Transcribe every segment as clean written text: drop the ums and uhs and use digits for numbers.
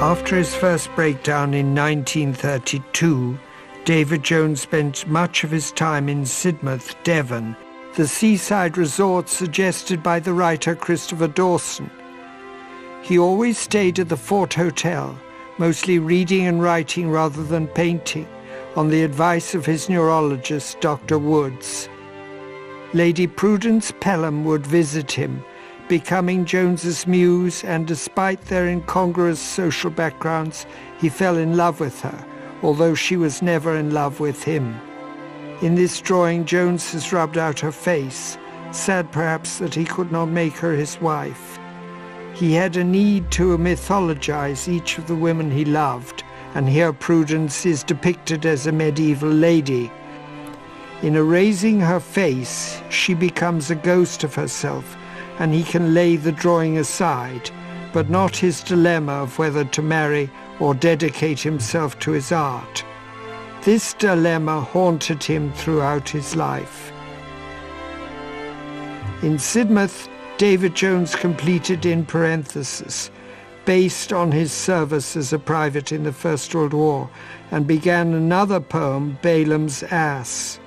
After his first breakdown in 1932, David Jones spent much of his time in Sidmouth, Devon, the seaside resort suggested by the writer Christopher Dawson. He always stayed at the Fort Hotel, mostly reading and writing rather than painting, on the advice of his neurologist, Dr. Woods. Lady Prudence Pelham would visit him, becoming Jones's muse, and despite their incongruous social backgrounds, he fell in love with her, although she was never in love with him. In this drawing, Jones has rubbed out her face, sad perhaps that he could not make her his wife. He had a need to mythologize each of the women he loved, and here Prudence is depicted as a medieval lady. In erasing her face, she becomes a ghost of herself, and he can lay the drawing aside, but not his dilemma of whether to marry or dedicate himself to his art. This dilemma haunted him throughout his life. In Sidmouth, David Jones completed In Parenthesis, based on his service as a private in the First World War, and began another poem, Balaam's Ass.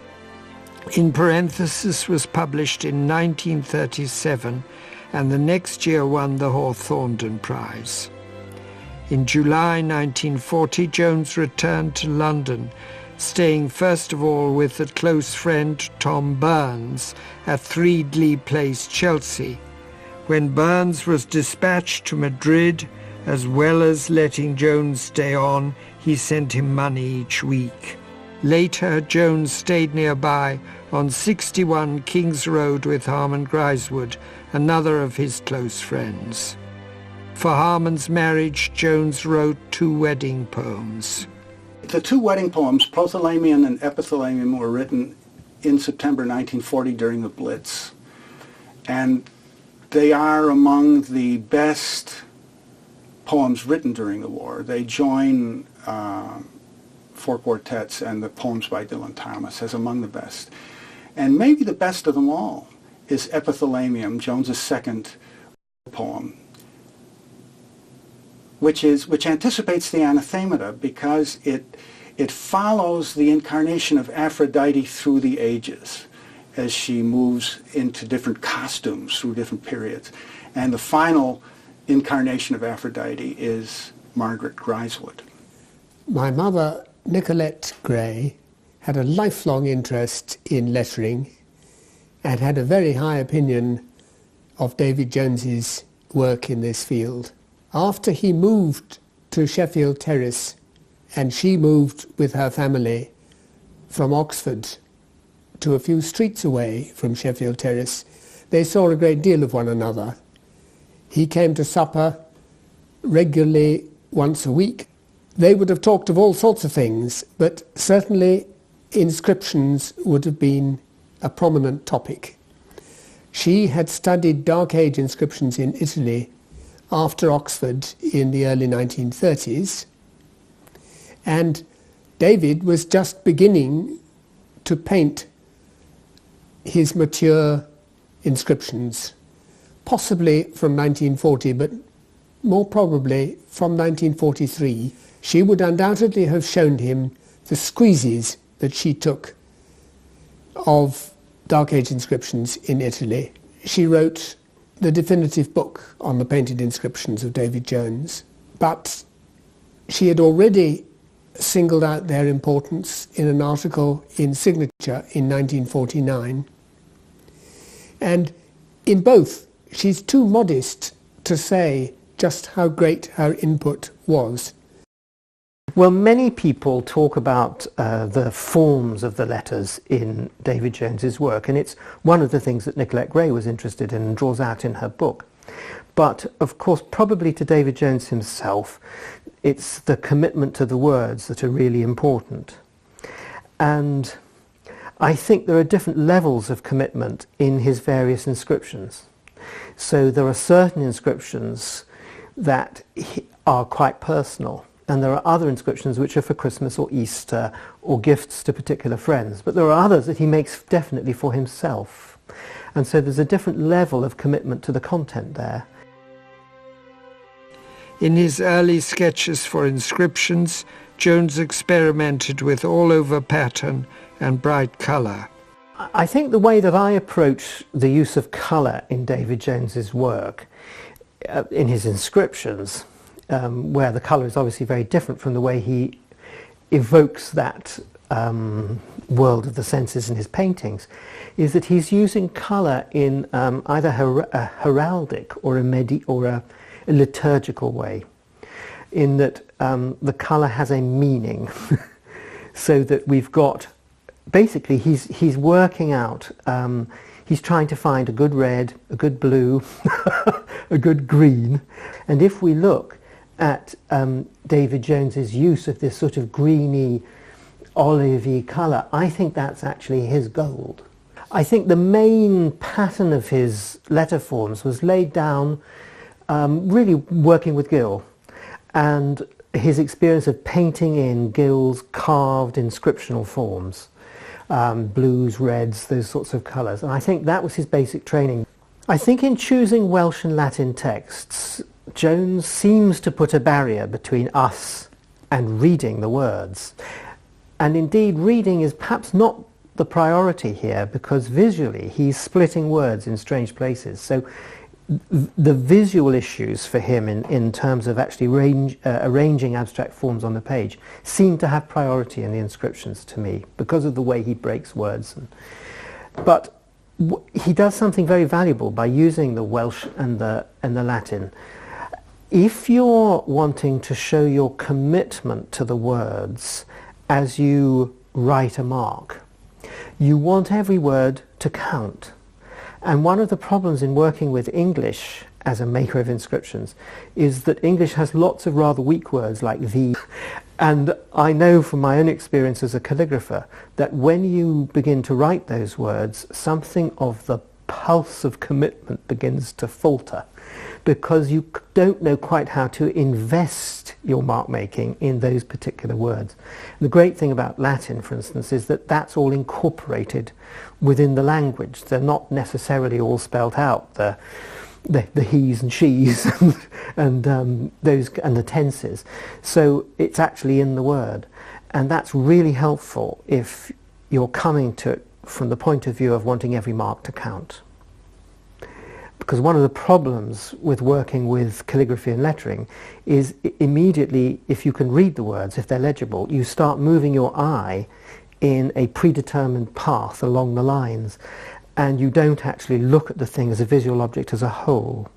In Parenthesis was published in 1937, and the next year won the Hawthornden Prize. In July 1940, Jones returned to London, staying first of all with a close friend, Tom Burns, at Threadley Place, Chelsea. When Burns was dispatched to Madrid, as well as letting Jones stay on, he sent him money each week. Later, Jones stayed nearby on 61 King's Road with Harman Griswold, another of his close friends. For Harman's marriage, Jones wrote 2 wedding poems. The 2 wedding poems, Prothalamion and Epithalamium, were written in September 1940 during the Blitz. And they are among the best poems written during the war. They join 4 quartets and the poems by Dylan Thomas as among the best. And maybe the best of them all is Epithalamium, Jones's second poem, which anticipates the anathemata because it follows the incarnation of Aphrodite through the ages as she moves into different costumes through different periods. And the final incarnation of Aphrodite is Margaret Griswold. My mother, Nicolette Gray, had a lifelong interest in lettering and had a very high opinion of David Jones's work in this field. After he moved to Sheffield Terrace and she moved with her family from Oxford to a few streets away from Sheffield Terrace, they saw a great deal of one another. He came to supper regularly once a week. They would have talked of all sorts of things, but certainly inscriptions would have been a prominent topic. She had studied Dark Age inscriptions in Italy after Oxford in the early 1930s, and David was just beginning to paint his mature inscriptions, possibly from 1940, but more probably from 1943. She would undoubtedly have shown him the squeezes that she took of Dark Age inscriptions in Italy. She wrote the definitive book on the painted inscriptions of David Jones, but she had already singled out their importance in an article in Signature in 1949. And in both, she's too modest to say just how great her input was. Well, many people talk about the forms of the letters in David Jones's work, and it's one of the things that Nicolette Gray was interested in and draws out in her book. But, of course, probably to David Jones himself, it's the commitment to the words that are really important. And I think there are different levels of commitment in his various inscriptions. So there are certain inscriptions that are quite personal, and there are other inscriptions which are for Christmas or Easter or gifts to particular friends. But there are others that he makes definitely for himself. And so there's a different level of commitment to the content there. In his early sketches for inscriptions, Jones experimented with all-over pattern and bright colour. I think the way that I approach the use of colour in David Jones's work, in his inscriptions, where the colour is obviously very different from the way he evokes that world of the senses in his paintings, is that he's using colour in either a heraldic or a liturgical way, in that the colour has a meaning, so that we've got, basically he's working out, he's trying to find a good red, a good blue, a good green, and if we look at David Jones's use of this sort of greeny, olivey colour, I think that's actually his gold. I think the main pattern of his letter forms was laid down really working with Gill, and his experience of painting in Gill's carved inscriptional forms, blues, reds, those sorts of colours, and I think that was his basic training. I think in choosing Welsh and Latin texts, Jones seems to put a barrier between us and reading the words. And indeed, reading is perhaps not the priority here, because visually he's splitting words in strange places. So the visual issues for him in terms of actually arranging abstract forms on the page seem to have priority in the inscriptions to me, because of the way he breaks words. But he does something very valuable by using the Welsh and the Latin. If you're wanting to show your commitment to the words as you write a mark, you want every word to count. And one of the problems in working with English as a maker of inscriptions is that English has lots of rather weak words like the. And I know from my own experience as a calligrapher that when you begin to write those words, something of the pulse of commitment begins to falter, because you don't know quite how to invest your mark making in those particular words. The great thing about Latin, for instance, is that that's all incorporated within the language. They're not necessarily all spelt out, the he's and she's and the tenses. So it's actually in the word, and that's really helpful if you're coming to it from the point of view of wanting every mark to count. Because one of the problems with working with calligraphy and lettering is immediately, if you can read the words, if they're legible, you start moving your eye in a predetermined path along the lines, and you don't actually look at the thing as a visual object as a whole.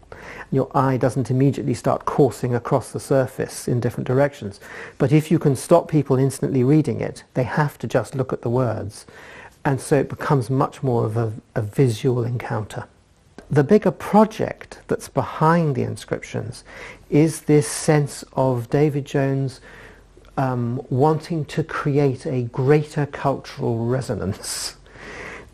Your eye doesn't immediately start coursing across the surface in different directions. But if you can stop people instantly reading it, they have to just look at the words, and so it becomes much more of a visual encounter. The bigger project that's behind the inscriptions is this sense of David Jones wanting to create a greater cultural resonance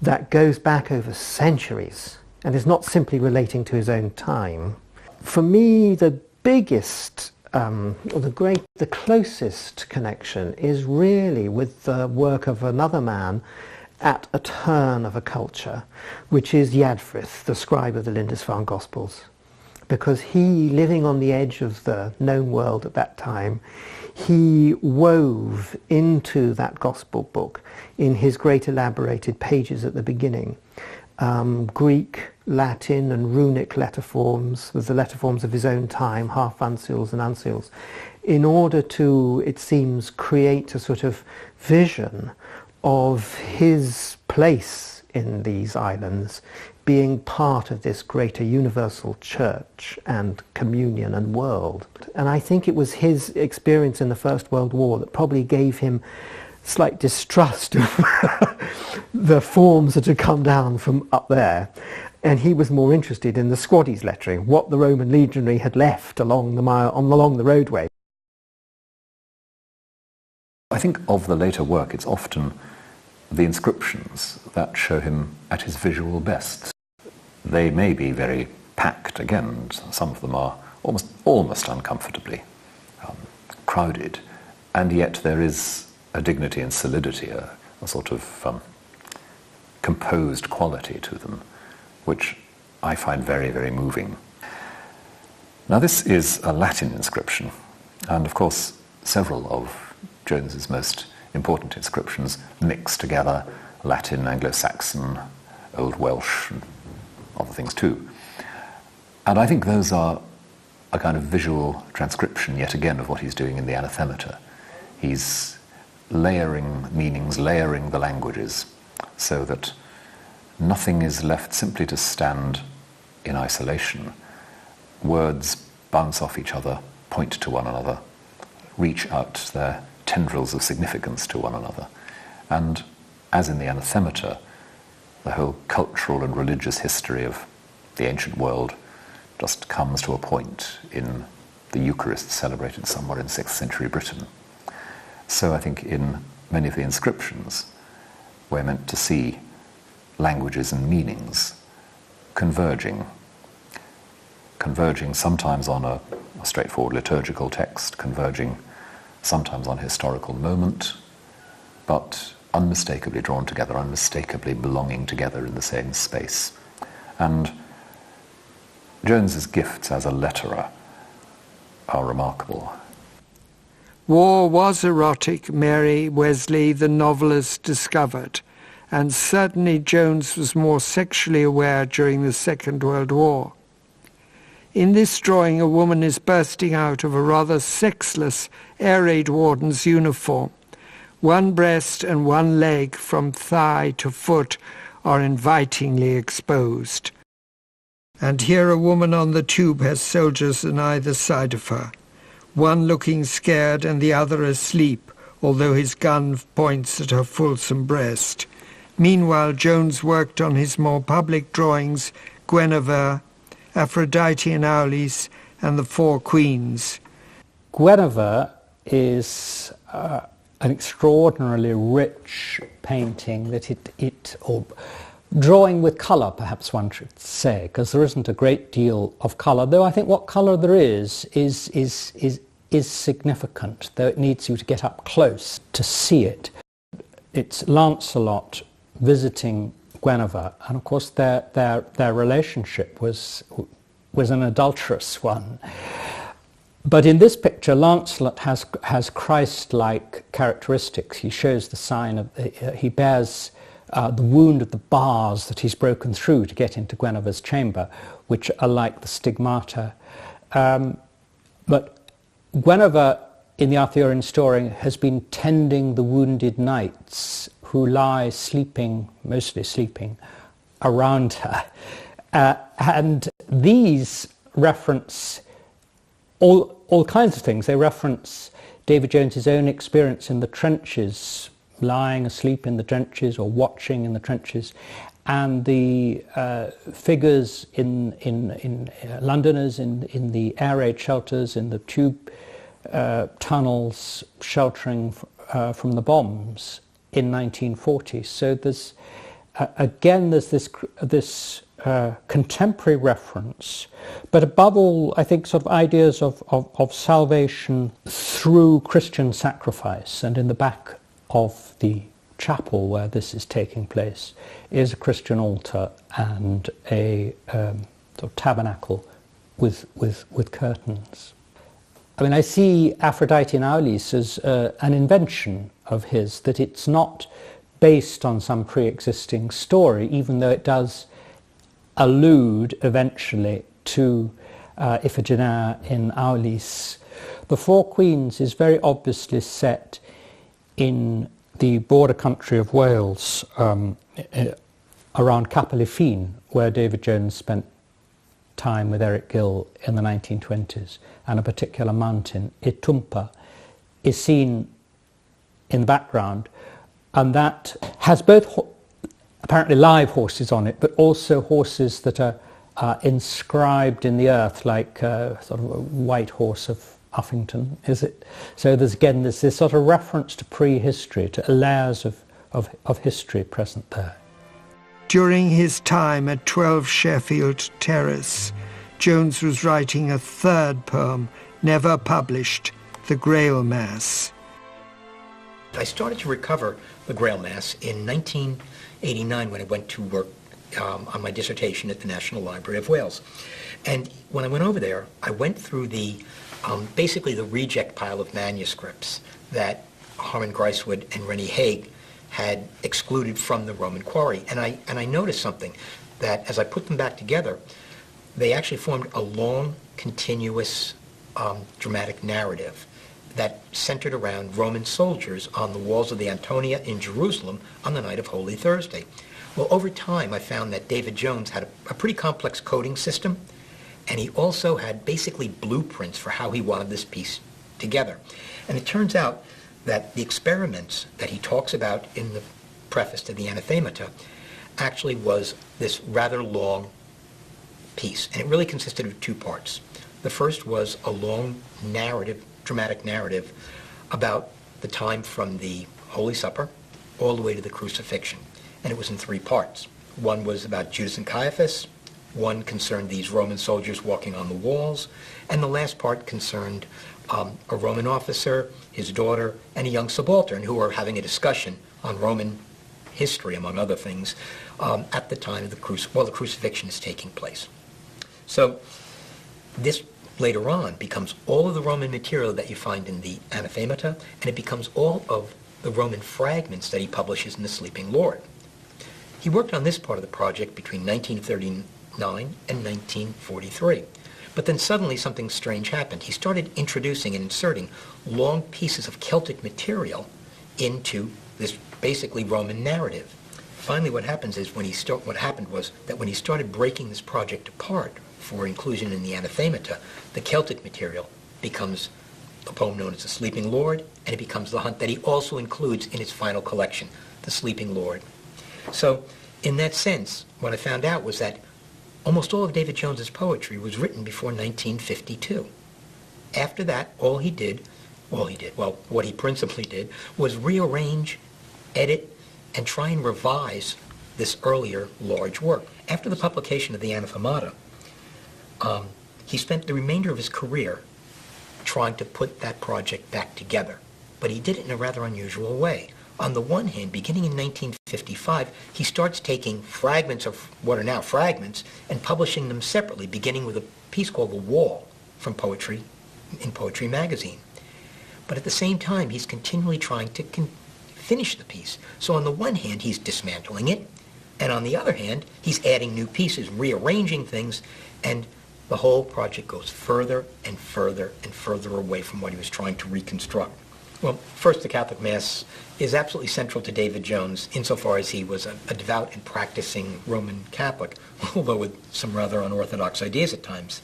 that goes back over centuries and is not simply relating to his own time. For me, the biggest, the closest connection is really with the work of another man at a turn of a culture, which is Iadfrith, the scribe of the Lindisfarne Gospels. Because he, living on the edge of the known world at that time, he wove into that Gospel book, in his great elaborated pages at the beginning, Greek, Latin and runic letter forms, with the letter forms of his own time, half uncials and uncials, in order to, it seems, create a sort of vision of his place in these islands being part of this greater universal church and communion and world. And I think it was his experience in the First World War that probably gave him slight distrust of the forms that had come down from up there. And he was more interested in the squaddies lettering, what the Roman legionary had left along the roadway. I think of the later work, it's often the inscriptions that show him at his visual best. They may be very packed, again, some of them are almost uncomfortably crowded, and yet there is a dignity and solidity, a sort of composed quality to them, which I find very, very moving. Now this is a Latin inscription, and of course several of Jones's most important inscriptions mix together Latin, Anglo-Saxon, Old Welsh, and other things too. And I think those are a kind of visual transcription, yet again, of what he's doing in the anathemata. He's layering meanings, layering the languages, so that nothing is left simply to stand in isolation. Words bounce off each other, point to one another, reach out their tendrils of significance to one another. And as in the anathemata, the whole cultural and religious history of the ancient world just comes to a point in the Eucharist celebrated somewhere in 6th century Britain. So I think in many of the inscriptions, we're meant to see languages and meanings converging sometimes on a straightforward liturgical text, converging sometimes on a historical moment, but unmistakably drawn together, unmistakably belonging together in the same space. And Jones's gifts as a letterer are remarkable. War was erotic, Mary Wesley, the novelist, discovered, and certainly Jones was more sexually aware during the Second World War. In this drawing, a woman is bursting out of a rather sexless air raid warden's uniform. One breast and one leg from thigh to foot are invitingly exposed. And here a woman on the tube has soldiers on either side of her, one looking scared and the other asleep, although his gun points at her fulsome breast. Meanwhile, Jones worked on his more public drawings, Guinevere, Aphrodite and Aulis, and the Four Queens. Guinevere is an extraordinarily rich painting that or drawing with colour, perhaps one should say, because there isn't a great deal of colour, though I think what colour there is significant, though it needs you to get up close to see it. It's Lancelot visiting Guinevere, and of course their relationship was an adulterous one. But in this picture, Lancelot has Christ-like characteristics. He shows the sign of, he bears the wound of the bars that he's broken through to get into Guinevere's chamber, which are like the stigmata. But Guinevere, in the Arthurian story, has been tending the wounded knights who lie sleeping, mostly sleeping, around her. And these reference all kinds of things. They reference David Jones's own experience in the trenches, lying asleep in the trenches or watching in the trenches, and the figures in Londoners in the air raid shelters, in the tube tunnels sheltering from the bombs in 1940. So there's again there's this contemporary reference, but above all, I think, sort of ideas of salvation through Christian sacrifice. And in the back of the chapel where this is taking place is a Christian altar and a sort of tabernacle with curtains. I mean, I see Aphrodite and Aulis as an invention of his, that it's not based on some pre-existing story, even though it does allude eventually to Iphigenia in Aulis. The Four Queens is very obviously set in the border country of Wales, around Capel-y-Ffin, where David Jones spent time with Eric Gill in the 1920s, and a particular mountain, Itumpa, is seen in the background, and that has both apparently live horses on it, but also horses that are inscribed in the earth, like sort of a white horse of Uffington, is it? So there's this sort of reference to prehistory, to layers of history present there. During his time at 12 Sheffield Terrace, Jones was writing a third poem, never published, The Grail Mass. I started to recover the Grail Mass in 1989 when I went to work on my dissertation at the National Library of Wales. And when I went over there, I went through basically the reject pile of manuscripts that Harman Greiswood and Rennie Haig had excluded from the Roman quarry. And I noticed something, that as I put them back together, they actually formed a long, continuous dramatic narrative that centered around Roman soldiers on the walls of the Antonia in Jerusalem on the night of Holy Thursday. Well, over time, I found that David Jones had a pretty complex coding system, and he also had basically blueprints for how he wanted this piece together. And it turns out that the experiments that he talks about in the preface to the Anathemata actually was this rather long piece, and it really consisted of two parts. The first was a long narrative, dramatic narrative, about the time from the Holy Supper all the way to the crucifixion, and it was in three parts. One was about Judas and Caiaphas, one concerned these Roman soldiers walking on the walls, and the last part concerned a Roman officer, his daughter, and a young subaltern who were having a discussion on Roman history, among other things, at the time of the crucifixion is taking place. So this later on becomes all of the Roman material that you find in the Anathemata, and it becomes all of the Roman fragments that he publishes in the Sleeping Lord. He worked on this part of the project between 1939 and 1943. But then suddenly something strange happened. He started introducing and inserting long pieces of Celtic material into this basically Roman narrative. Finally, what happened was that when he started breaking this project apart for inclusion in the Anathemata, the Celtic material becomes a poem known as the Sleeping Lord, and it becomes the Hunt that he also includes in his final collection, the Sleeping Lord. So, in that sense, what I found out was that almost all of David Jones's poetry was written before 1952. After that, what he principally did was rearrange, edit, and try and revise this earlier large work. After the publication of the Anathemata, he spent the remainder of his career trying to put that project back together. But he did it in a rather unusual way. On the one hand, beginning in 1955, he starts taking fragments of what are now fragments and publishing them separately, beginning with a piece called The Wall from Poetry in Poetry magazine. But at the same time, he's continually trying to finish the piece. So on the one hand, he's dismantling it, and on the other hand, he's adding new pieces, rearranging things, and the whole project goes further and further and further away from what he was trying to reconstruct. Well, first, the Catholic Mass is absolutely central to David Jones insofar as he was a devout and practicing Roman Catholic, although with some rather unorthodox ideas at times.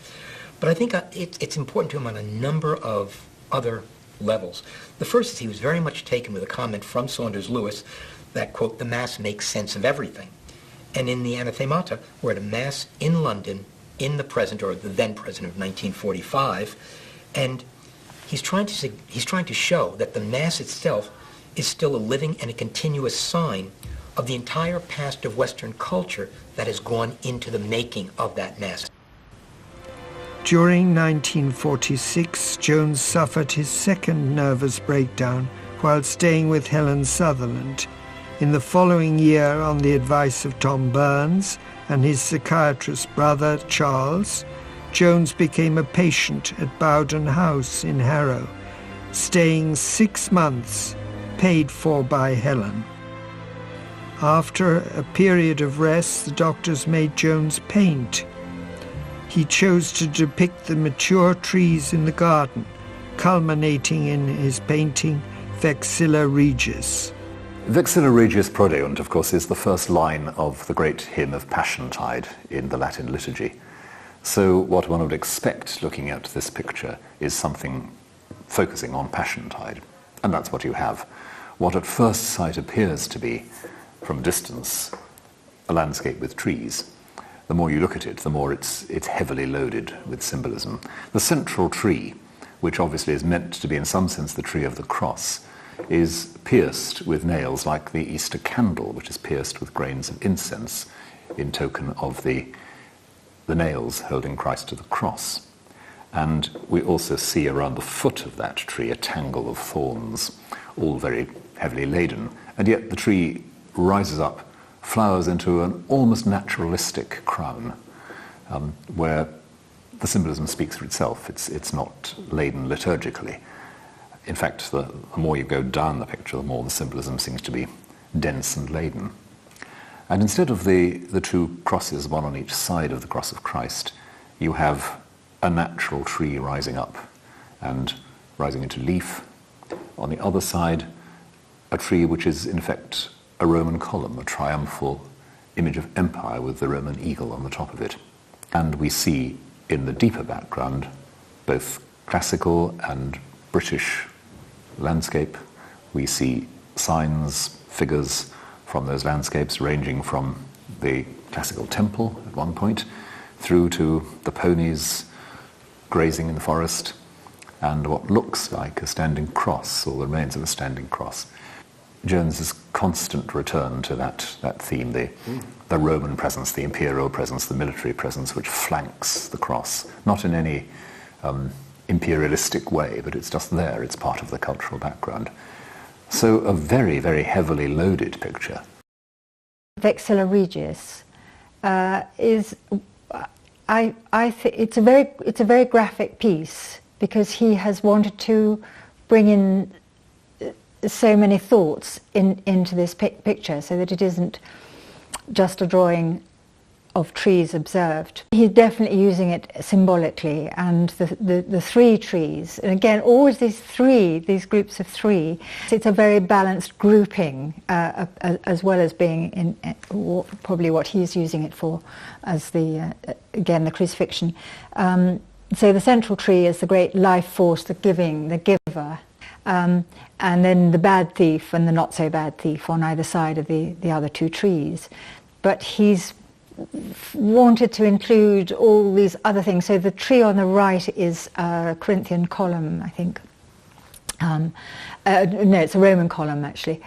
But I think it's important to him on a number of other levels. The first is he was very much taken with a comment from Saunders Lewis that, quote, the Mass makes sense of everything. And in the Anathemata, we're at a Mass in London in the present, or the then present of 1945, and he's trying to show that the Mass itself is still a living and a continuous sign of the entire past of Western culture that has gone into the making of that Mass. During 1946, Jones suffered his second nervous breakdown while staying with Helen Sutherland. In the following year, on the advice of Tom Burns and his psychiatrist brother Charles, Jones became a patient at Bowden House in Harrow, staying 6 months, paid for by Helen. After a period of rest, the doctors made Jones paint. He chose to depict the mature trees in the garden, culminating in his painting Vexilla Regis. Vexilla Regis Prodeunt, of course, is the first line of the great hymn of Passiontide in the Latin liturgy. So what one would expect looking at this picture is something focusing on Passiontide, and that's what you have. What at first sight appears to be, from a distance, a landscape with trees. The more you look at it, the more it's heavily loaded with symbolism. The central tree, which obviously is meant to be in some sense the tree of the cross, is pierced with nails like the Easter candle, which is pierced with grains of incense in token of the nails holding Christ to the cross. And we also see around the foot of that tree a tangle of thorns, all very heavily laden, and yet the tree rises up flowers into an almost naturalistic crown, where the symbolism speaks for itself. It's not laden liturgically. In fact, the more you go down the picture, the more the symbolism seems to be dense and laden. And instead of the two crosses, one on each side of the cross of Christ, you have a natural tree rising up and rising into leaf. On the other side, a tree which is in effect a Roman column, a triumphal image of empire with the Roman eagle on the top of it. And we see in the deeper background both classical and British landscape. We see signs, figures from those landscapes ranging from the classical temple at one point through to the ponies grazing in the forest and what looks like a standing cross or the remains of a standing cross. Jones's constant return to that theme, the Roman presence, the imperial presence, the military presence which flanks the cross, not in any imperialistic way, but it's just there, it's part of the cultural background. So a very, very heavily loaded picture. Vexilla Regis is, I think it's a very graphic piece because he has wanted to bring in so many thoughts into this picture so that it isn't just a drawing of trees observed. He's definitely using it symbolically, and the three trees, and again always these groups of three, it's a very balanced grouping as well as being in probably what he's using it for as again the crucifixion. So the central tree is the great life force, the giver, and then the bad thief and the not so bad thief on either side of the other two trees. But he's wanted to include all these other things. So the tree on the right is a Corinthian column, I think. No, it's a Roman column actually.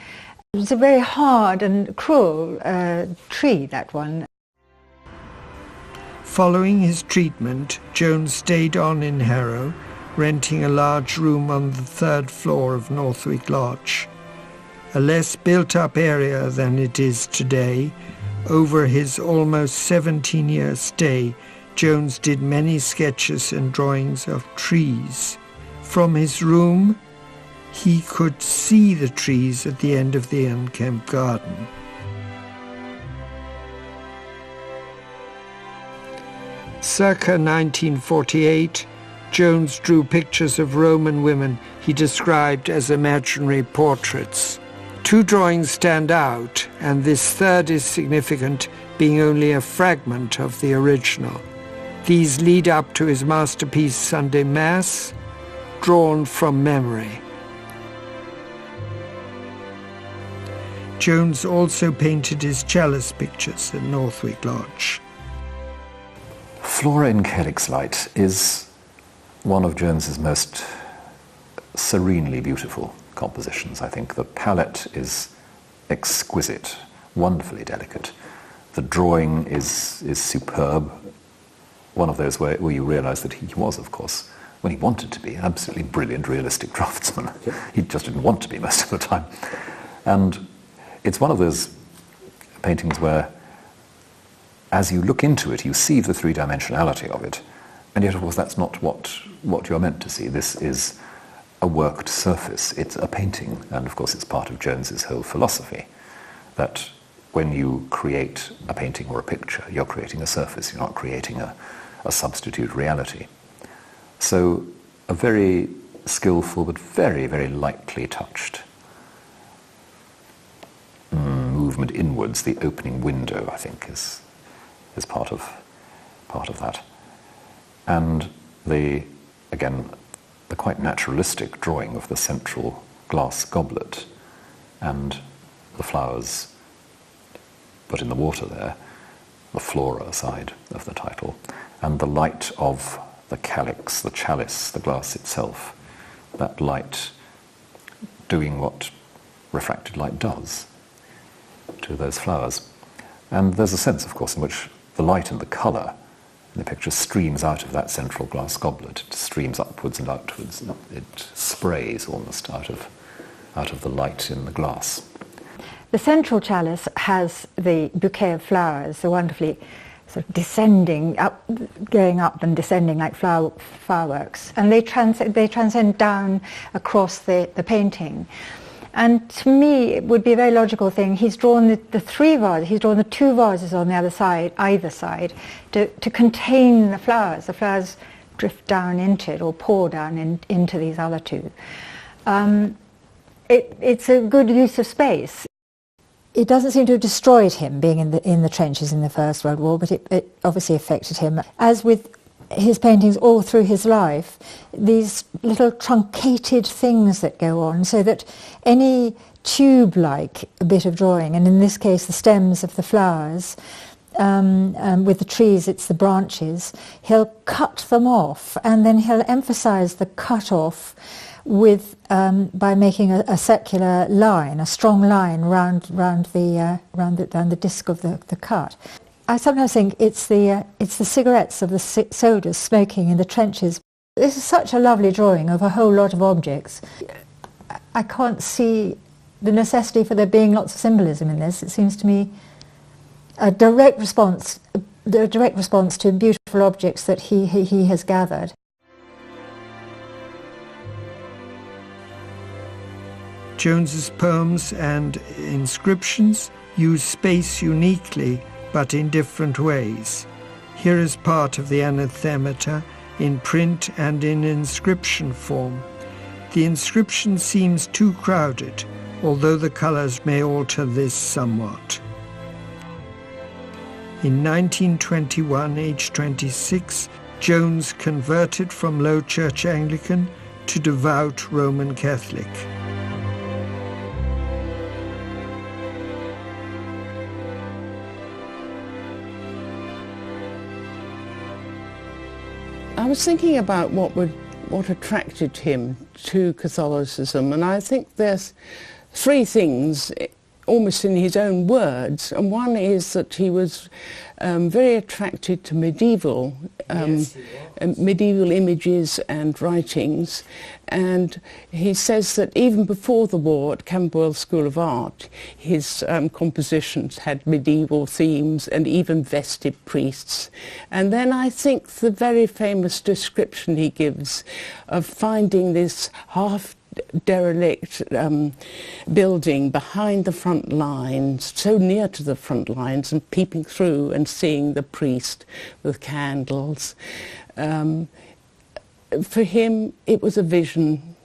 It's a very hard and cruel tree, that one. Following his treatment, Jones stayed on in Harrow, renting a large room on the 3rd floor of Northwick Lodge. A less built-up area than it is today, over his almost 17-year stay, Jones did many sketches and drawings of trees. From his room, he could see the trees at the end of the unkempt garden. Circa 1948, Jones drew pictures of Roman women he described as imaginary portraits. Two drawings stand out, and this third is significant, being only a fragment of the original. These lead up to his masterpiece Sunday Mass, drawn from memory. Jones also painted his chalice pictures at Northwick Lodge. Flora in Calyx Light is one of Jones's most serenely beautiful compositions, I think. The palette is exquisite, wonderfully delicate. The drawing is superb. One of those where you realize that he was, of course, when he wanted to be, an absolutely brilliant, realistic draftsman. He just didn't want to be most of the time. And it's one of those paintings where, as you look into it, you see the three-dimensionality of it, and yet, of course, that's not what you're meant to see. This is a worked surface. It's a painting, and of course it's part of Jones's whole philosophy that when you create a painting or a picture, you're creating a surface, you're not creating a substitute reality. So a very skillful but very, very lightly touched movement inwards. The opening window, I think, is part of that. And again, the quite naturalistic drawing of the central glass goblet and the flowers put in the water there, the flora side of the title, and the light of the calyx, the chalice, the glass itself, that light doing what refracted light does to those flowers. And there's a sense, of course, in which the light and the colour in the picture streams out of that central glass goblet. It streams upwards and outwards. It sprays almost out of the light in the glass. The central chalice has the bouquet of flowers, the wonderfully sort of descending, going up and descending like fireworks. And they transcend down across the painting. And to me, it would be a very logical thing. He's drawn the three vases, he's drawn the two vases on the either side, to contain the flowers. The flowers drift down into it, or pour down into these other two. It's a good use of space. It doesn't seem to have destroyed him being in the trenches in the First World War, but it obviously affected him. As with his paintings all through his life, these little truncated things that go on, so that any tube-like bit of drawing, and in this case the stems of the flowers, with the trees it's the branches, he'll cut them off, and then he'll emphasize the cut off with by making a circular line, a strong line round the disc of the cut. I sometimes think it's the cigarettes of the soldiers smoking in the trenches. This is such a lovely drawing of a whole lot of objects. I can't see the necessity for there being lots of symbolism in this. It seems to me a direct response to beautiful objects that he has gathered. Jones's poems and inscriptions use space uniquely, but in different ways. Here is part of the anathemata in print and in inscription form. The inscription seems too crowded, although the colours may alter this somewhat. In 1921, aged 26, Jones converted from Low Church Anglican to devout Roman Catholic. I was thinking about what attracted him to Catholicism, and I think there's three things, almost in his own words, and one is that he was very attracted to medieval images and writings, and he says that even before the war at Camberwell School of Art, his compositions had medieval themes and even vested priests. And then I think the very famous description he gives of finding this half derelict building behind the front lines, so near to the front lines, and peeping through and seeing the priest with candles. For him, it was a vision,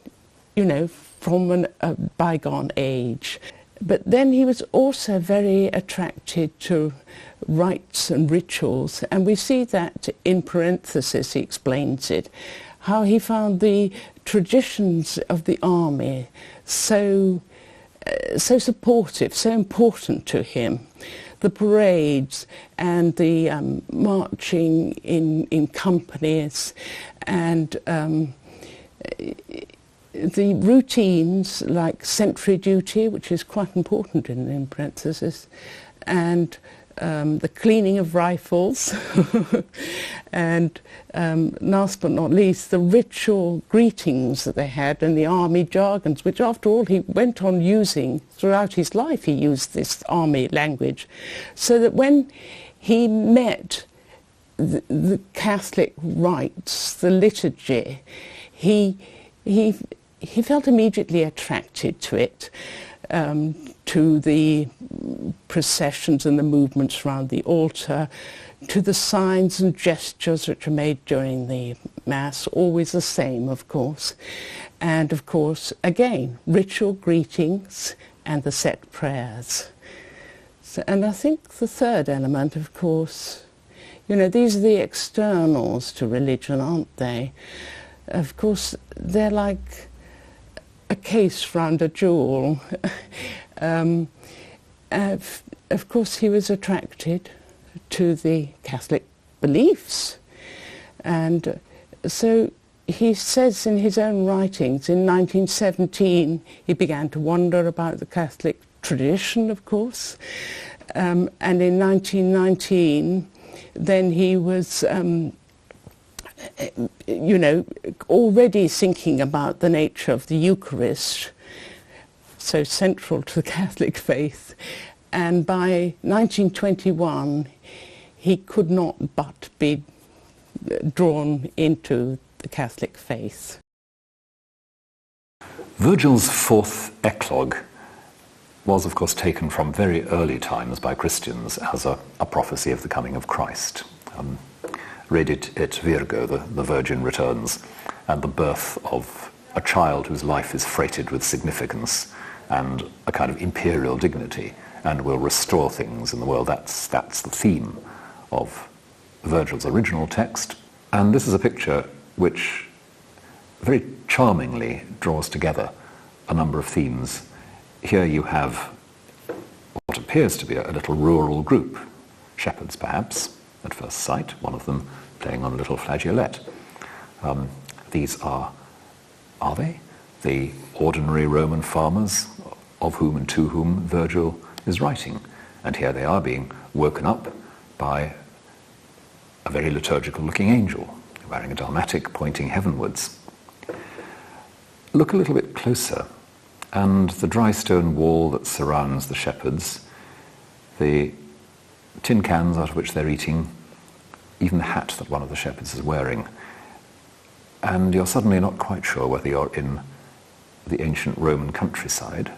you know, from a bygone age. But then he was also very attracted to rites and rituals, and we see that in parenthesis he explains it, how he found the traditions of the army so supportive, so important to him. The parades and the marching in companies, and the routines like sentry duty, which is quite important in parenthesis, and the cleaning of rifles, and last but not least, the ritual greetings that they had and the army jargons, which after all he went on using throughout his life. He used this army language, so that when he met the Catholic rites, the liturgy, he felt immediately attracted to it, to the processions and the movements around the altar, to the signs and gestures which are made during the Mass, always the same, of course. And, of course, again, ritual greetings and the set prayers. So, and I think the third element, of course, you know, these are the externals to religion, aren't they? Of course, they're like a case round a jewel. Of course, he was attracted to the Catholic beliefs, and so he says in his own writings, in 1917 he began to wonder about the Catholic tradition, of course, and in 1919 then he was you know, already thinking about the nature of the Eucharist, so central to the Catholic faith. And by 1921, he could not but be drawn into the Catholic faith. Virgil's fourth eclogue was, of course, taken from very early times by Christians as a prophecy of the coming of Christ. Redit et Virgo, the Virgin returns, and the birth of a child whose life is freighted with significance and a kind of imperial dignity and will restore things in the world. That's the theme of Virgil's original text. And this is a picture which very charmingly draws together a number of themes. Here you have what appears to be a little rural group, shepherds perhaps, at first sight, one of them playing on a little flageolet. These are they? The ordinary Roman farmers of whom and to whom Virgil is writing. And here they are being woken up by a very liturgical looking angel, wearing a dalmatic pointing heavenwards. Look a little bit closer, and the dry stone wall that surrounds the shepherds, the tin cans out of which they're eating, even the hat that one of the shepherds is wearing. And you're suddenly not quite sure whether you're in the ancient Roman countryside,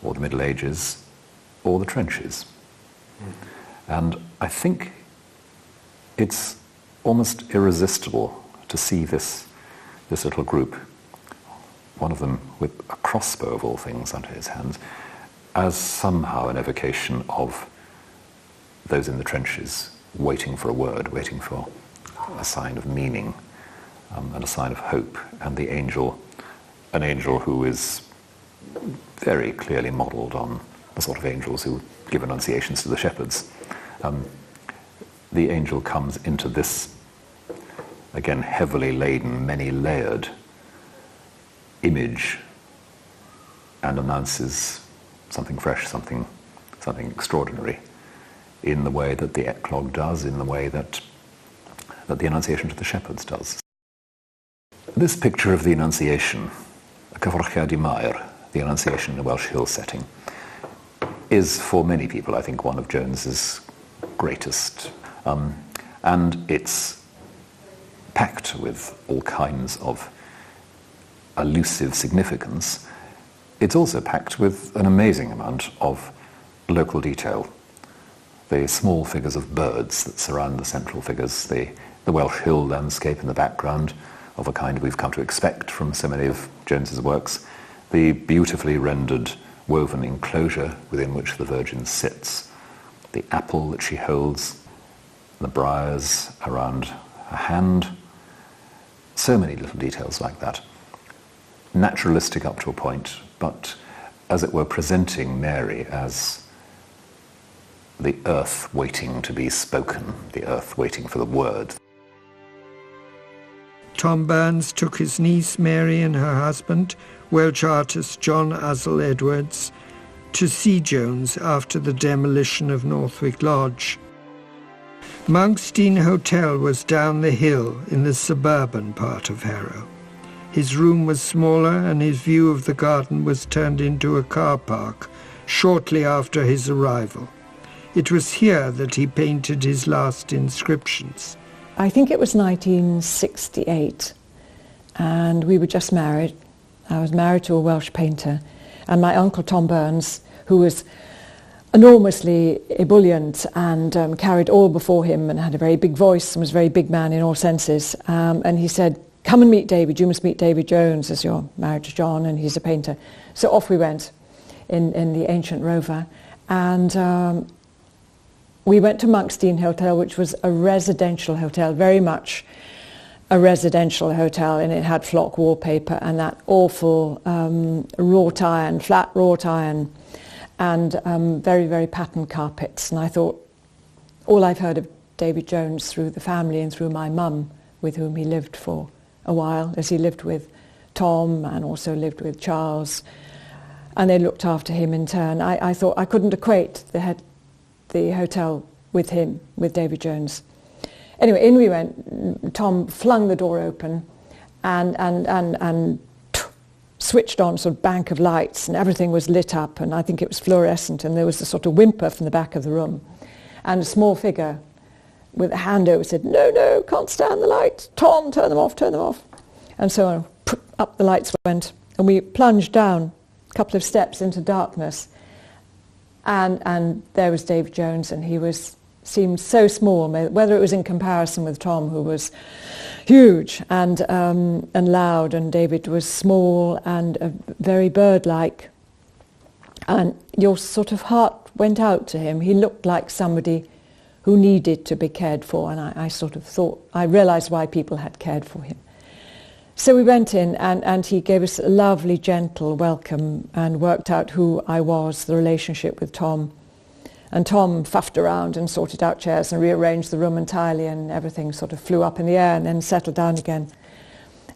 or the Middle Ages, or the trenches. And I think it's almost irresistible to see this little group, one of them with a crossbow of all things under his hands, as somehow an evocation of those in the trenches waiting for a word, waiting for a sign of meaning and a sign of hope. And the angel, an angel who is very clearly modelled on the sort of angels who give annunciations to the shepherds. The angel comes into this, again, heavily laden, many-layered image and announces something fresh, something extraordinary, in the way that the eclogue does, in the way that the Annunciation to the shepherds does. This picture of the Annunciation, Cyfarchiad I Mair, the Annunciation in a Welsh hill setting, is for many people, I think, one of Jones's greatest. And it's packed with all kinds of elusive significance. It's also packed with an amazing amount of local detail. The small figures of birds that surround the central figures, the Welsh hill landscape in the background, of a kind we've come to expect from so many of Jones's works, the beautifully rendered woven enclosure within which the Virgin sits, the apple that she holds, the briars around her hand, so many little details like that. Naturalistic up to a point, but as it were presenting Mary as the earth waiting to be spoken, the earth waiting for the word. Tom Burns took his niece Mary and her husband, Welsh artist John Uzzell Edwards, to see Jones after the demolition of Northwick Lodge. Monk's Dean Hotel was down the hill in the suburban part of Harrow. His room was smaller and his view of the garden was turned into a car park shortly after his arrival. It was here that he painted his last inscriptions. I think it was 1968, and we were just married. I was married to a Welsh painter, and my uncle Tom Burns, who was enormously ebullient and carried all before him and had a very big voice and was a very big man in all senses, and he said, "Come and meet David, you must meet David Jones as you're married to John and he's a painter." So off we went in the ancient Rover, and we went to Monk's Dean Hotel, which was a residential hotel, very much a residential hotel, and it had flock wallpaper and that awful flat wrought iron, and very, very patterned carpets. And I thought, all I've heard of David Jones through the family and through my mum, with whom he lived for a while, as he lived with Tom and also lived with Charles, and they looked after him in turn. I thought I couldn't equate the hotel with him, with David Jones. Anyway, in we went. Tom flung the door open and switched on sort of bank of lights, and everything was lit up, and I think it was fluorescent, and there was a sort of whimper from the back of the room, and a small figure with a hand over said, "No, no, can't stand the lights. Tom, turn them off, turn them off." And so up the lights went, and we plunged down a couple of steps into darkness, and there was David Jones, and he seemed so small, whether it was in comparison with Tom, who was huge and loud, and David was small and very bird-like, and your sort of heart went out to him. He looked like somebody who needed to be cared for, and I sort of thought, I realised why people had cared for him. So we went in, and he gave us a lovely, gentle welcome and worked out who I was, the relationship with Tom. And Tom fuffed around and sorted out chairs and rearranged the room entirely, and everything sort of flew up in the air and then settled down again.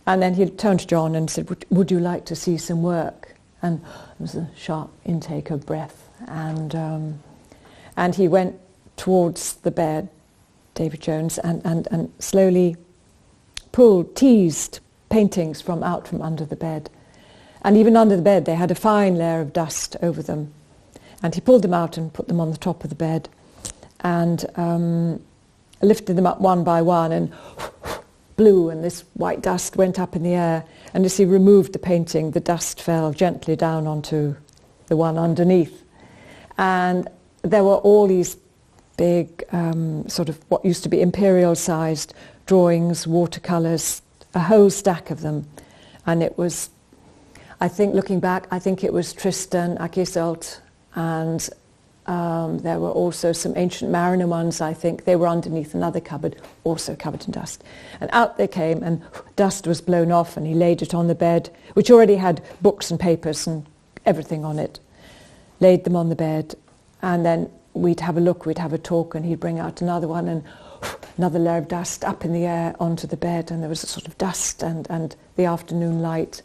And then he turned to John and said, would you like to see some work? And it was a sharp intake of breath. And he went towards the bed, David Jones, and slowly teased paintings from under the bed. And even under the bed they had a fine layer of dust over them. And he pulled them out and put them on the top of the bed and lifted them up one by one and blew, and this white dust went up in the air. And as he removed the painting, the dust fell gently down onto the one underneath. And there were all these big sort of what used to be imperial-sized drawings, watercolours, a whole stack of them. And it was, I think looking back, I think it was Tristan, Iseult, and there were also some ancient mariner ones, I think. They were underneath another cupboard, also covered in dust. And out they came, and dust was blown off, and he laid it on the bed, which already had books and papers and everything on it. Laid them on the bed, and then we'd have a look, we'd have a talk, and he'd bring out another one, and another layer of dust up in the air onto the bed, and there was a sort of dust and the afternoon light.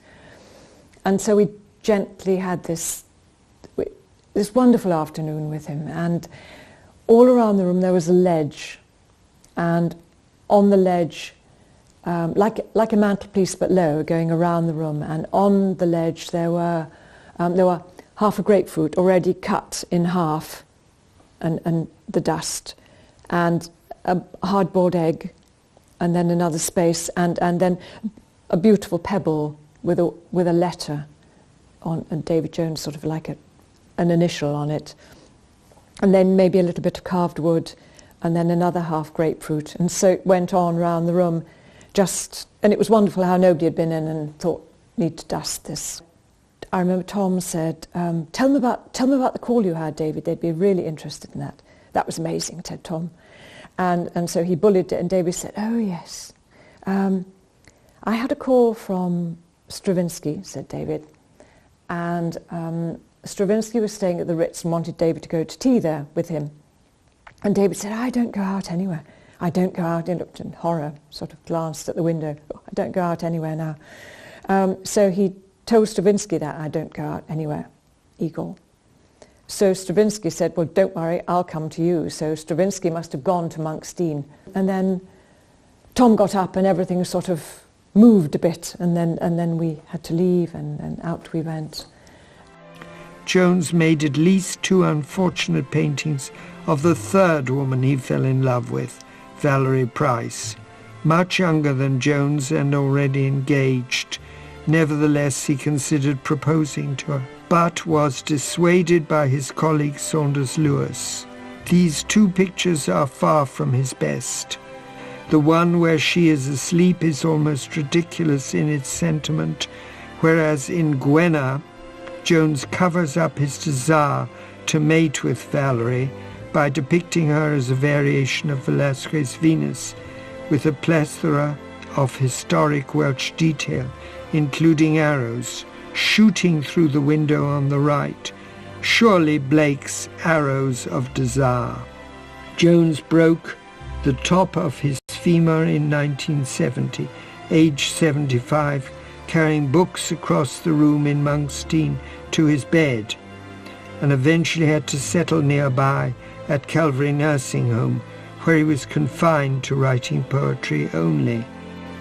And so we gently had this wonderful afternoon with him, and all around the room there was a ledge, and on the ledge, like a mantelpiece but low, going around the room, and on the ledge there were half a grapefruit already cut in half, and the dust, and a hard-boiled egg, and then another space, and then a beautiful pebble with a letter on, and David Jones sort of like an initial on it, and then maybe a little bit of carved wood, and then another half grapefruit, and so it went on round the room, and it was wonderful how nobody had been in and thought, need to dust this. I remember Tom said, tell them about the call you had, David, they'd be really interested in that. That was amazing, said Tom. And so he bullied it, and David said, oh yes. I had a call from Stravinsky, said David, and Stravinsky was staying at the Ritz and wanted David to go to tea there with him. And David said, I don't go out anywhere. I don't go out. He looked in horror, sort of glanced at the window. I don't go out anywhere now. So he told Stravinsky that I don't go out anywhere, Igor. So Stravinsky said, well, don't worry, I'll come to you. So Stravinsky must have gone to Monk's Dean. And then Tom got up and everything sort of moved a bit, and then we had to leave, and out we went. Jones made at least 2 unfortunate paintings of the third woman he fell in love with, Valerie Price. Much younger than Jones and already engaged. Nevertheless, he considered proposing to her, but was dissuaded by his colleague Saunders Lewis. These 2 pictures are far from his best. The one where she is asleep is almost ridiculous in its sentiment, whereas in Gwenna, Jones covers up his desire to mate with Valerie by depicting her as a variation of Velasquez's Venus, with a plethora of historic Welsh detail, including arrows shooting through the window on the right, surely Blake's Arrows of Desire. Jones broke the top of his femur in 1970, age 75, carrying books across the room in Monk's Dean to his bed, and eventually had to settle nearby at Calvary Nursing Home, where he was confined to writing poetry only.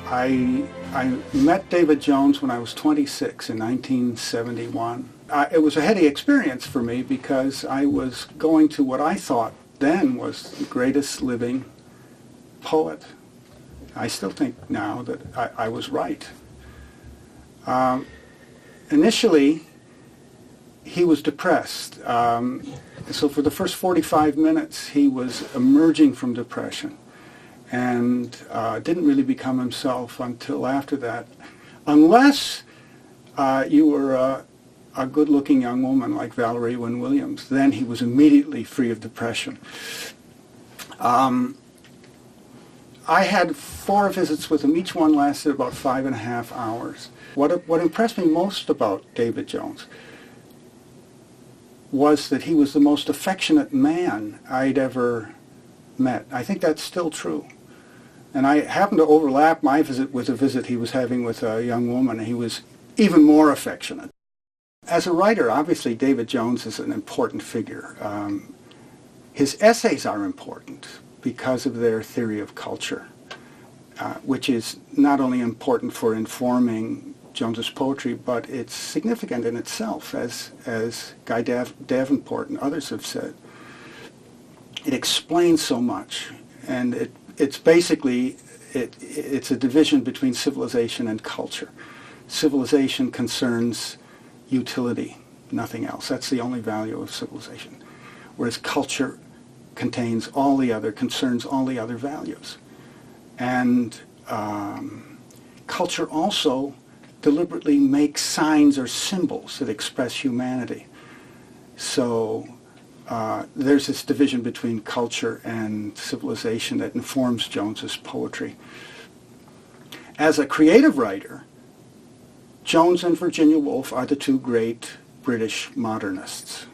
I I met David Jones when I was 26 in 1971. It was a heady experience for me because I was going to what I thought then was the greatest living poet. I still think now that I was right. Initially, he was depressed. So for the first 45 minutes, he was emerging from depression and didn't really become himself until after that. Unless you were a good-looking young woman like Valerie Wynne Williams, then he was immediately free of depression. I had 4 visits with him. Each one lasted about 5.5 hours. What impressed me most about David Jones was that he was the most affectionate man I'd ever met. I think that's still true. And I happened to overlap my visit with a visit he was having with a young woman, and he was even more affectionate. As a writer, obviously David Jones is an important figure. His essays are important because of their theory of culture, which is not only important for informing Jones's poetry, but it's significant in itself, as Guy Davenport and others have said. It explains so much, and it's basically, it's a division between civilization and culture. Civilization concerns utility, nothing else. That's the only value of civilization. Whereas culture concerns all the other values. And culture also deliberately makes signs or symbols that express humanity. So there's this division between culture and civilization that informs Jones's poetry. As a creative writer, Jones and Virginia Woolf are the 2 great British modernists.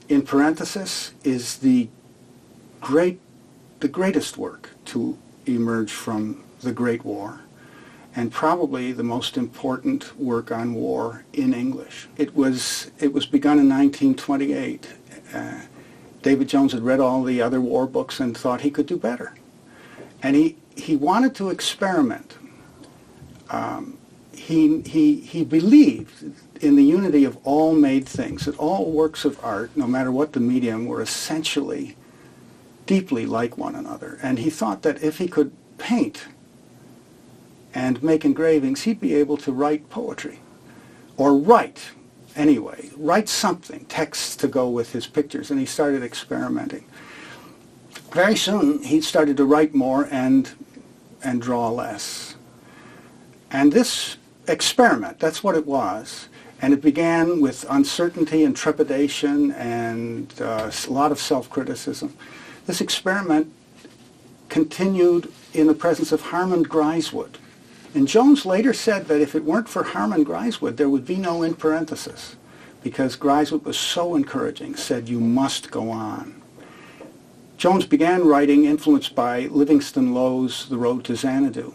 In parenthesis is the greatest work to emerge from the Great War, and probably the most important work on war in English. It was begun in 1928. David Jones had read all the other war books and thought he could do better. And he wanted to experiment. He believed in the unity of all made things, that all works of art, no matter what the medium, were essentially deeply like one another. And he thought that if he could paint and make engravings, he'd be able to write poetry. Or write something, texts to go with his pictures, and he started experimenting. Very soon, he started to write more and draw less. And this experiment, that's what it was, and it began with uncertainty and trepidation and a lot of self-criticism. This experiment continued in the presence of Harman Griswold. And Jones later said that if it weren't for Harman Griswold, there would be no in parenthesis, because Griswold was so encouraging, said, "You must go on." Jones began writing influenced by Livingston Lowe's The Road to Xanadu,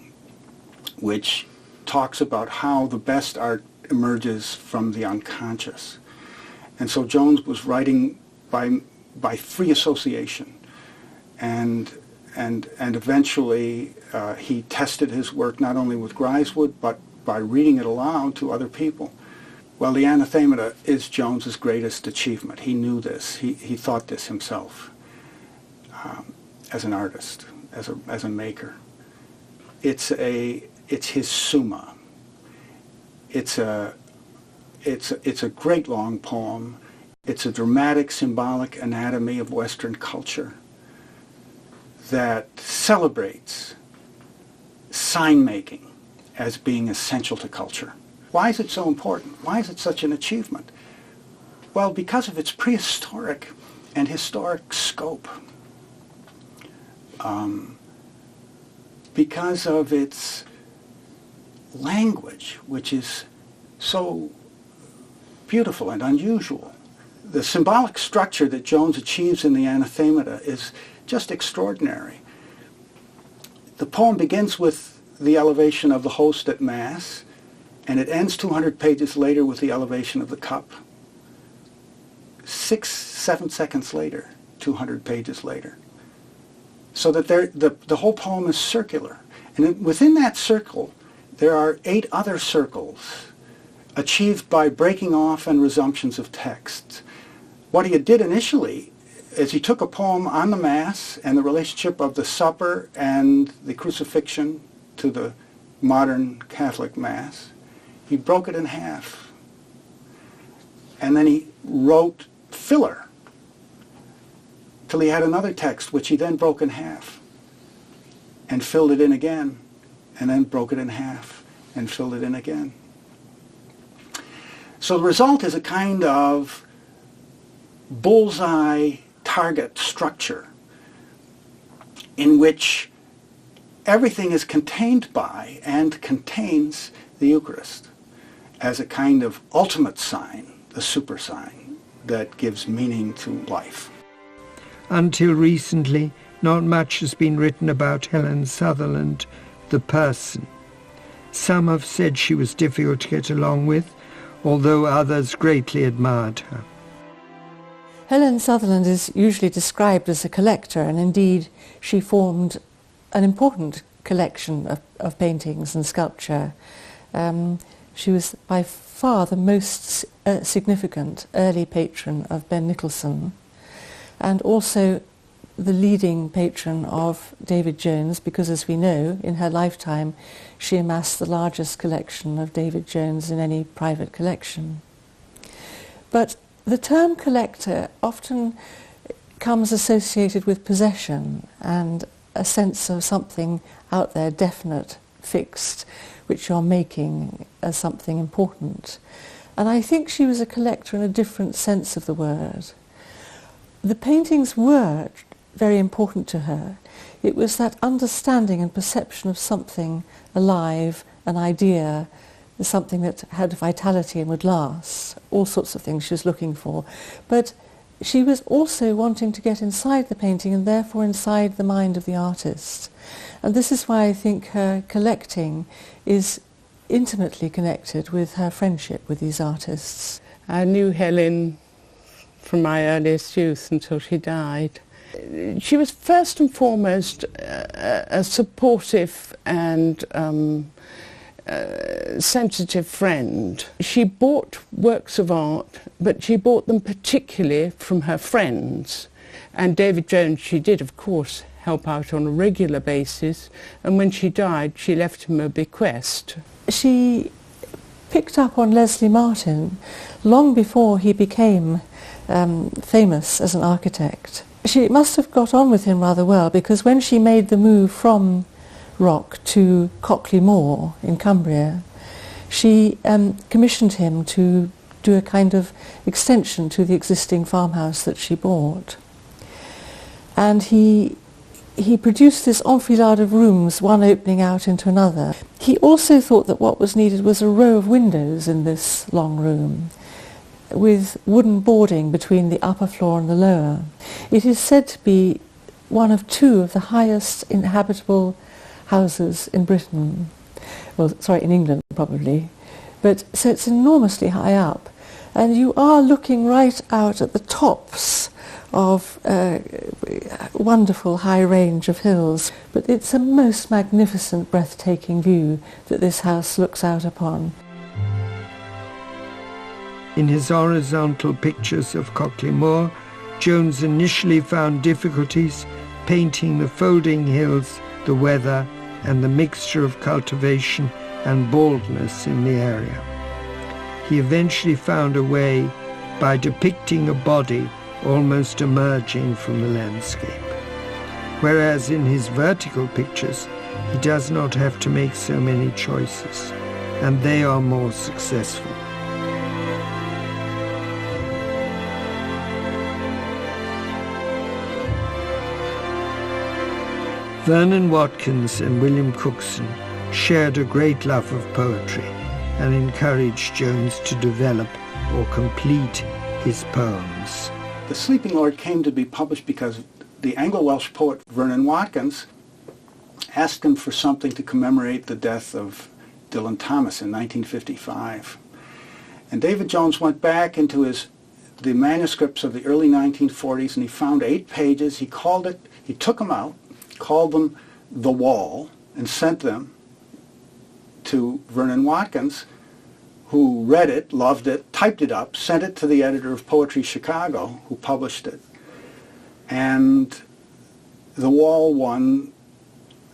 which talks about how the best art emerges from the unconscious. And so Jones was writing by free association, and eventually he tested his work not only with Griswold, but by reading it aloud to other people. Well, the Anathemata is Jones's greatest achievement. He knew this. He thought this himself as an artist, as a maker. It's his Summa. It's a great long poem. It's a dramatic, symbolic anatomy of Western culture that celebrates sign-making as being essential to culture. Why is it so important? Why is it such an achievement? Well, because of its prehistoric and historic scope. Because of its language, which is so beautiful and unusual. The symbolic structure that Jones achieves in the Anathemata is just extraordinary. The poem begins with the elevation of the host at Mass, and it ends 200 pages later with the elevation of the cup. 6-7 seconds later, 200 pages later. So that the whole poem is circular. And within that circle, there are 8 other circles achieved by breaking off and resumptions of text. What he did initially is he took a poem on the Mass and the relationship of the Supper and the Crucifixion to the modern Catholic Mass. He broke it in half. And then he wrote filler till he had another text, which he then broke in half and filled it in again, and then broke it in half and filled it in again. So the result is a kind of bullseye target structure in which everything is contained by and contains the Eucharist as a kind of ultimate sign, the super sign that gives meaning to life. Until recently, not much has been written about Helen Sutherland, the person. Some have said she was difficult to get along with, although others greatly admired her. Helen Sutherland is usually described as a collector, and indeed she formed an important collection of paintings and sculpture. She was by far the most significant early patron of Ben Nicholson, and also the leading patron of David Jones, because as we know, in her lifetime she amassed the largest collection of David Jones in any private collection. But the term collector often comes associated with possession and a sense of something out there, definite, fixed, which you're making as something important. And I think she was a collector in a different sense of the word. The paintings were very important to her. It was that understanding and perception of something alive, an idea, something that had vitality and would last, all sorts of things she was looking for. But she was also wanting to get inside the painting and therefore inside the mind of the artist. And this is why I think her collecting is intimately connected with her friendship with these artists. I knew Helen from my earliest youth until she died. She was first and foremost a supportive and sensitive friend. She bought works of art, but she bought them particularly from her friends. And David Jones, she did, of course, help out on a regular basis, and when she died, she left him a bequest. She picked up on Leslie Martin long before he became famous as an architect. She must have got on with him rather well, because when she made the move from Rock to Cockley Moor in Cumbria, she commissioned him to do a kind of extension to the existing farmhouse that she bought. And he produced this enfilade of rooms, one opening out into another. He also thought that what was needed was a row of windows in this long room, with wooden boarding between the upper floor and the lower. It is said to be one of 2 of the highest inhabitable houses in Britain. Well, sorry, in England probably. But so it's enormously high up, and you are looking right out at the tops of a wonderful high range of hills. But it's a most magnificent, breathtaking view that this house looks out upon. In his horizontal pictures of Cockley Moor, Jones initially found difficulties painting the folding hills, the weather, and the mixture of cultivation and baldness in the area. He eventually found a way by depicting a body almost emerging from the landscape. Whereas in his vertical pictures, he does not have to make so many choices, and they are more successful. Vernon Watkins and William Cookson shared a great love of poetry and encouraged Jones to develop or complete his poems. The Sleeping Lord came to be published because the Anglo-Welsh poet Vernon Watkins asked him for something to commemorate the death of Dylan Thomas in 1955. And David Jones went back into the manuscripts of the early 1940s, and he found 8 pages. He took them out, called them The Wall, and sent them to Vernon Watkins, who read it, loved it, typed it up, sent it to the editor of Poetry Chicago, who published it. And The Wall won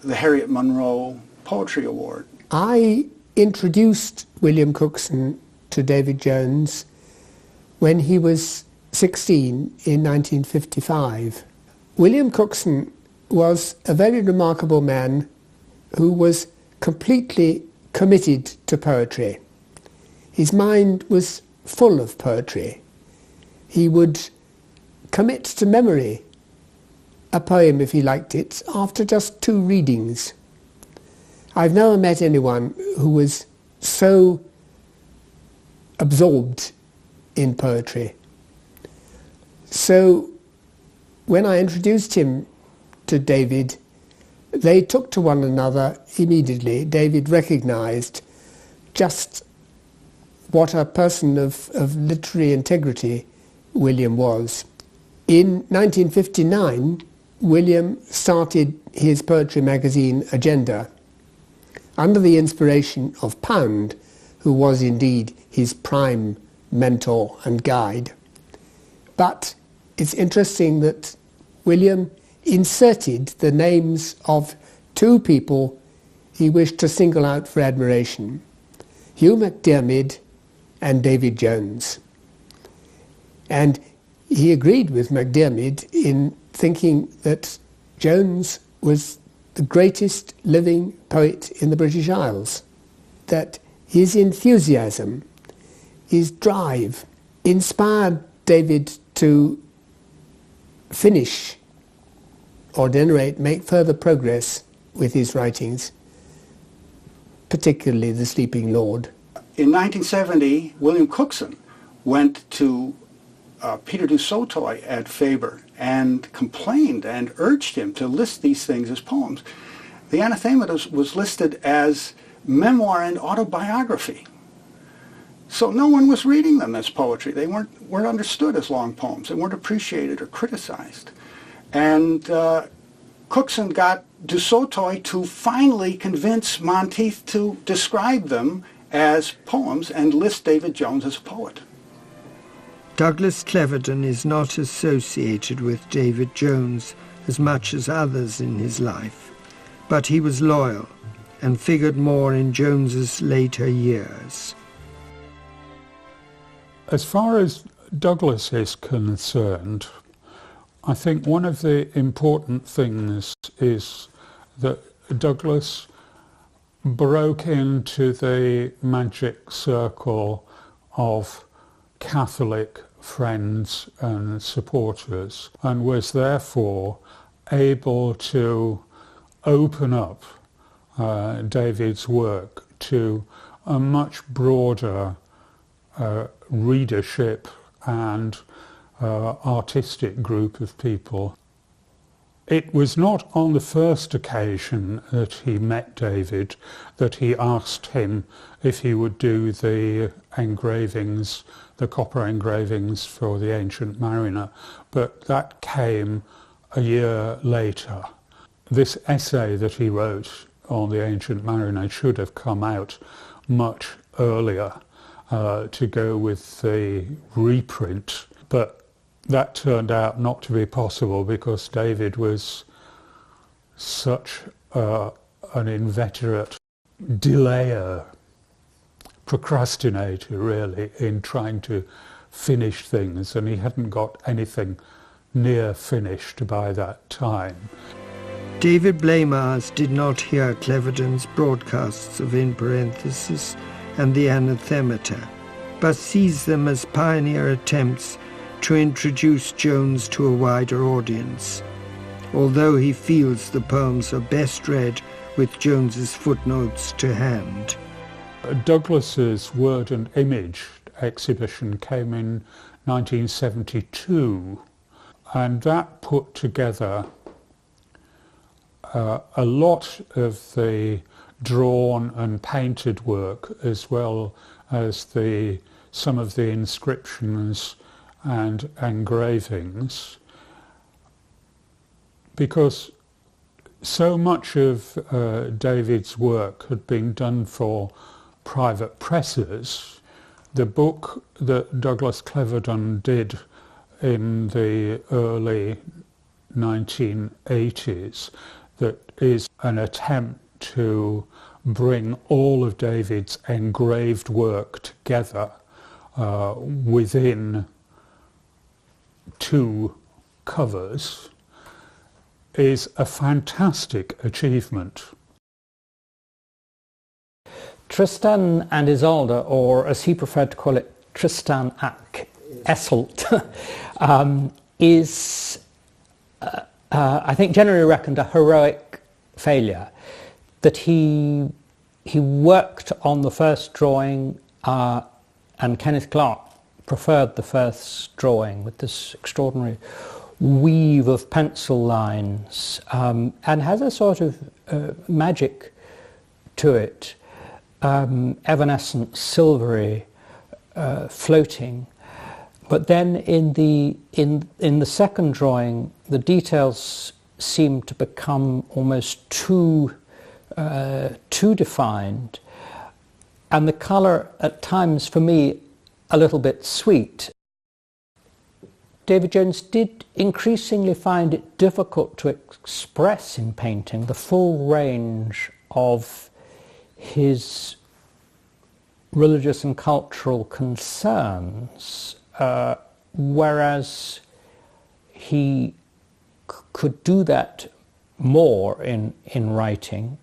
the Harriet Monroe Poetry Award. I introduced William Cookson to David Jones when he was 16 in 1955. William Cookson was a very remarkable man who was completely committed to poetry. His mind was full of poetry. He would commit to memory a poem, if he liked it, after just 2 readings. I've never met anyone who was so absorbed in poetry. So when I introduced him to David, they took to one another immediately. David recognized just what a person of literary integrity William was. In 1959, William started his poetry magazine Agenda under the inspiration of Pound, who was indeed his prime mentor and guide. But it's interesting that William inserted the names of 2 people he wished to single out for admiration, Hugh MacDiarmid and David Jones. And he agreed with MacDiarmid in thinking that Jones was the greatest living poet in the British Isles, that his enthusiasm, his drive, inspired David to finish or at any rate make further progress with his writings, particularly The Sleeping Lord. In 1970, William Cookson went to Peter du Sautoy at Faber and complained and urged him to list these things as poems. The Anathema was listed as memoir and autobiography. So no one was reading them as poetry. They weren't understood as long poems. They weren't appreciated or criticized. And Cookson got du Sautoy to finally convince Monteith to describe them as poems and list David Jones as a poet. Douglas Clevedon is not associated with David Jones as much as others in his life, but he was loyal and figured more in Jones's later years. As far as Douglas is concerned, I think one of the important things is that Douglas broke into the magic circle of Catholic friends and supporters, and was therefore able to open up David's work to a much broader readership and artistic group of people. It was not on the first occasion that he met David that he asked him if he would do the engravings, the copper engravings for the Ancient Mariner, but that came a year later. This essay that he wrote on the Ancient Mariner should have come out much earlier to go with the reprint, but that turned out not to be possible because David was such an inveterate delayer, procrastinator really, in trying to finish things, and he hadn't got anything near finished by that time. David Blamars did not hear Clevedon's broadcasts of In Parenthesis and the Anathemata, but sees them as pioneer attempts to introduce Jones to a wider audience, although he feels the poems are best read with Jones's footnotes to hand. Douglas's Word and Image exhibition came in 1972, and that put together a lot of the drawn and painted work, as well as some of the inscriptions and engravings, because So much of David's work had been done for private presses. The book that Douglas Cleverdon did in the early 1980s, that is an attempt to bring all of David's engraved work together within 2 covers, is a fantastic achievement. Tristan and Isolde, or as he preferred to call it, Tristan ac Iseult, is, I think, generally reckoned a heroic failure. That he worked on the first drawing, and Kenneth Clark preferred the first drawing with this extraordinary weave of pencil lines, and has a sort of magic to it, evanescent, silvery, floating. But then in the second drawing, the details seem to become almost too defined, and the colour at times, for me, a little bit sweet. David Jones did increasingly find it difficult to express in painting the full range of his religious and cultural concerns, whereas he could do that more in writing,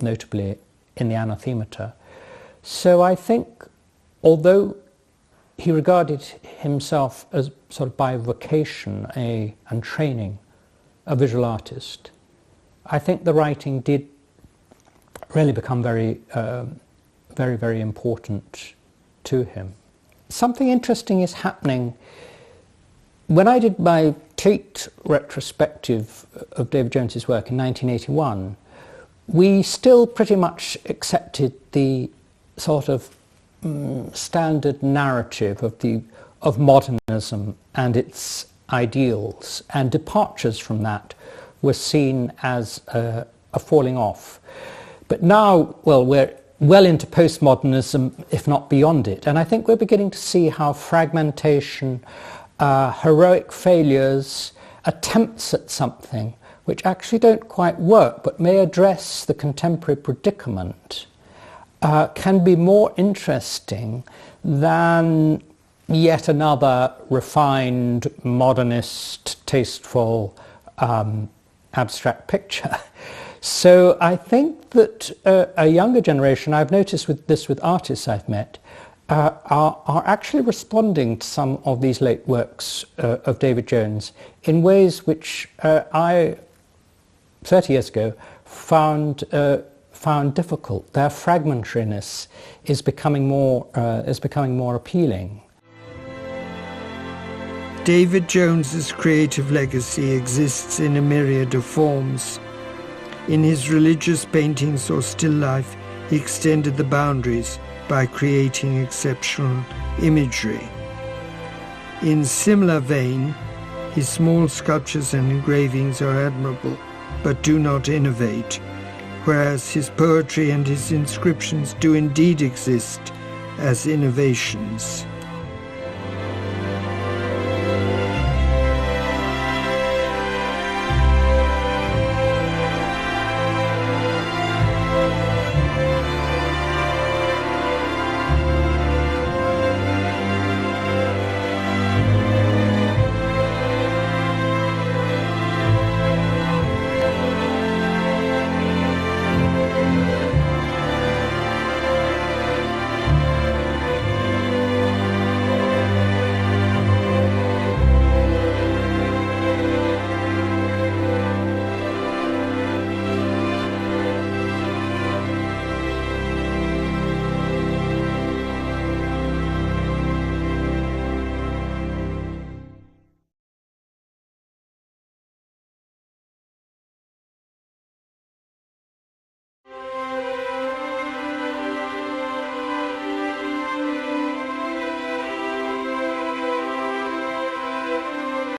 notably in the Anathemata. So I think, although he regarded himself as sort of by vocation and training a visual artist, I think the writing did really become very, very important to him. Something interesting is happening. When I did my Tate retrospective of David Jones's work in 1981, we still pretty much accepted the sort of standard narrative of modernism and its ideals, and departures from that were seen as a falling off. But now, well, we're well into postmodernism, if not beyond it, and I think we're beginning to see how fragmentation, heroic failures, attempts at something which actually don't quite work but may address the contemporary predicament, can be more interesting than yet another refined, modernist, tasteful, abstract picture. So I think that a younger generation, I've noticed with artists I've met, are actually responding to some of these late works of David Jones in ways which I, 30 years ago, found difficult. Their fragmentariness is becoming more appealing. David Jones's creative legacy exists in a myriad of forms. In his religious paintings or still life, he extended the boundaries by creating exceptional imagery. In similar vein, his small sculptures and engravings are admirable, but do not innovate, whereas his poetry and his inscriptions do indeed exist as innovations.